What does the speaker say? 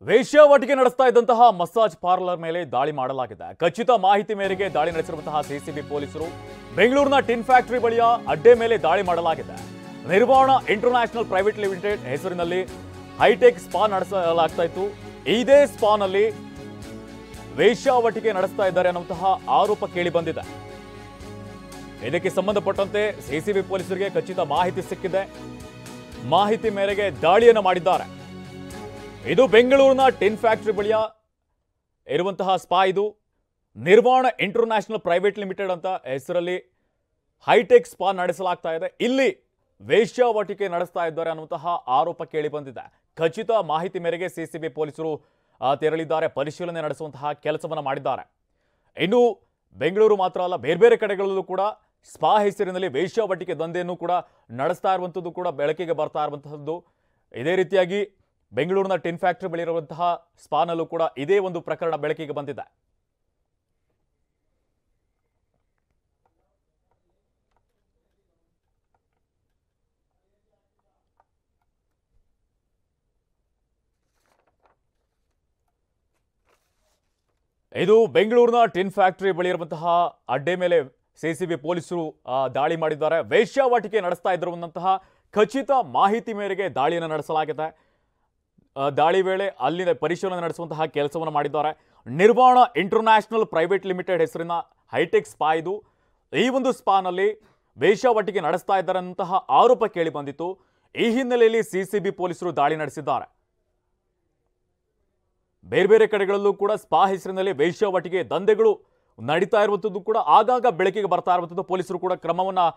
ವೇಶ್ಯಾವಾಟಿಕೆ ನಡೆಸ್ತಾ ಇದ್ದಂತಹ massage parlour ಮೇಲೆ ದಾಳಿ ಮಾಡಲಾಗಿದೆ. ಖಚಿತ ಮಾಹಿತಿ ಮೇರೆಗೆ ದಾಳಿ ನಡೆಸಿರುವಂತಹ ಸಿಸಿಬಿ ಪೊಲೀಸರು ಬೆಂಗಳೂರಿನ ಟಿನ್ ಫ್ಯಾಕ್ಟರಿ ಬಳಿಯ ಅಡ್ಡೆ ಮೇಲೆ ದಾಳಿ ಮಾಡಲಾಗಿದೆ. ನಿರ್ವಾಣ ಇಂಟರ್ನ್ಯಾಷನಲ್ ಪ್ರೈವೇಟ್ ಲಿಮಿಟೆಡ್ ಹೆಸರಿನಲ್ಲಿ ಹೈಟೆಕ್ ಸ್ಪಾ ನಡೆಸಲಾಗ್ತಾ ಇತ್ತು. ಇದೇ ಸ್ಪಾನಲ್ಲಿ ವೇಶ್ಯಾವಾಟಿಕೆ ನಡೆಸ್ತಾ ಇದ್ದಾರೆ ಅನ್ನುವಂತಹ ಆರೋಪ ಕೇಳಿ ಬಂದಿದೆ. ಇದಕ್ಕೆ ಸಂಬಂಧಪಟ್ಟಂತೆ ಸಿಸಿಬಿ ಪೊಲೀಸರಿಗೆ ಖಚಿತ ಮಾಹಿತಿ ಸಿಕ್ಕಿದೆ. ಮಾಹಿತಿ ಮೇರೆಗೆ ದಾಳಿಯನ್ನು ಮಾಡಿದ್ದಾರೆ. ಇದು ಬೆಂಗಳೂರಿನ ಟಿನ್ ಫ್ಯಾಕ್ಟರಿ ಬಳಿಯ ಇರುವಂತಹ ಸ್ಪಾ. ಇದು ನಿರ್ವಾಣ ಇಂಟರ್ನ್ಯಾಷನಲ್ ಪ್ರೈವೇಟ್ ಲಿಮಿಟೆಡ್ ಅಂತ ಹೆಸರಲ್ಲಿ ಹೈಟೆಕ್ ಸ್ಪಾ ನಡೆಸಲಾಗ್ತಾ ಇದೆ. ಇಲ್ಲಿ ವೇಶ್ಯಾವಾಟಿಕೆ ನಡೆಸ್ತಾ ಇದ್ದಾರೆ ಅನ್ನುವಂತಹ ಆರೋಪ ಕೇಳಿ ಬಂದಿದೆ. ಖಚಿತ ಮಾಹಿತಿ ಮೇರೆಗೆ ಸಿಸಿಬಿ ಪೊಲೀಸರು ತೆರಳಿದ್ದಾರೆ, ಪರಿಶೀಲನೆ ನಡೆಸುವಂತಹ ಕೆಲಸವನ್ನು ಮಾಡಿದ್ದಾರೆ. ಇನ್ನು ಬೆಂಗಳೂರು ಮಾತ್ರ ಅಲ್ಲ, ಬೇರೆ ಬೇರೆ ಕಡೆಗಳಲ್ಲೂ ಕೂಡ ಸ್ಪಾ ಹೆಸರಿನಲ್ಲಿ ವೇಶ್ಯಾವಾಟಿಕೆ ದಂಧೆಯನ್ನು ಕೂಡ ನಡೆಸ್ತಾ ಇರುವಂಥದ್ದು ಕೂಡ ಬೆಳಕಿಗೆ ಬರ್ತಾ ಇರುವಂತಹದ್ದು. ಇದೇ ರೀತಿಯಾಗಿ ಬೆಂಗಳೂರಿನ ಟಿನ್ ಫ್ಯಾಕ್ಟರಿ ಬಳಿ ಇರುವಂತಹ ಸ್ಪಾನಲ್ಲೂ ಕೂಡ ಇದೇ ಒಂದು ಪ್ರಕರಣ ಬೆಳಕಿಗೆ ಬಂದಿದೆ. ಇದು ಬೆಂಗಳೂರಿನ ಟಿನ್ ಫ್ಯಾಕ್ಟರಿ ಬಳಿ ಇರುವಂತಹ ಅಡ್ಡೆ ಮೇಲೆ ಸಿಸಿಬಿ ಪೊಲೀಸರು ದಾಳಿ ಮಾಡಿದ್ದಾರೆ. ವೇಶ್ಯಾವಾಟಿಕೆ ನಡೆಸ್ತಾ ಇರುವಂತಹ ಖಚಿತ ಮಾಹಿತಿ ಮೇರೆಗೆ ದಾಳಿಯನ್ನು ನಡೆಸಲಾಗಿದೆ. ದಾಳಿ ವೇಳೆ ಅಲ್ಲಿನ ಪರಿಶೀಲನೆ ನಡೆಸುವಂತಹ ಕೆಲಸವನ್ನು ಮಾಡಿದ್ದಾರೆ. ನಿರ್ವಾಣ ಇಂಟರ್ನ್ಯಾಷನಲ್ ಪ್ರೈವೇಟ್ ಲಿಮಿಟೆಡ್ ಹೆಸರಿನ ಹೈಟೆಕ್ ಸ್ಪಾ ಇದು. ಈ ಒಂದು ಸ್ಪಾನಲ್ಲಿ ವೇಶ್ಯಾವಾಟಿಕೆ ನಡೆಸ್ತಾ ಇದ್ದಾರೆ ಅನ್ನುವಂತಹ ಆರೋಪ ಕೇಳಿ ಬಂದಿತ್ತು. ಈ ಹಿನ್ನೆಲೆಯಲ್ಲಿ ಸಿಸಿಬಿ ಪೊಲೀಸರು ದಾಳಿ ನಡೆಸಿದ್ದಾರೆ. ಬೇರೆ ಬೇರೆ ಕಡೆಗಳಲ್ಲೂ ಕೂಡ ಸ್ಪಾ ಹೆಸರಿನಲ್ಲಿ ವೇಶ್ಯಾವಾಟಿಕೆ ದಂಧೆಗಳು ನಡೀತಾ ಇರುವಂಥದ್ದು ಕೂಡ ಆಗಾಗ ಬೆಳಕಿಗೆ ಬರ್ತಾ ಇರುವಂಥದ್ದು. ಪೊಲೀಸರು ಕೂಡ ಕ್ರಮವನ್ನು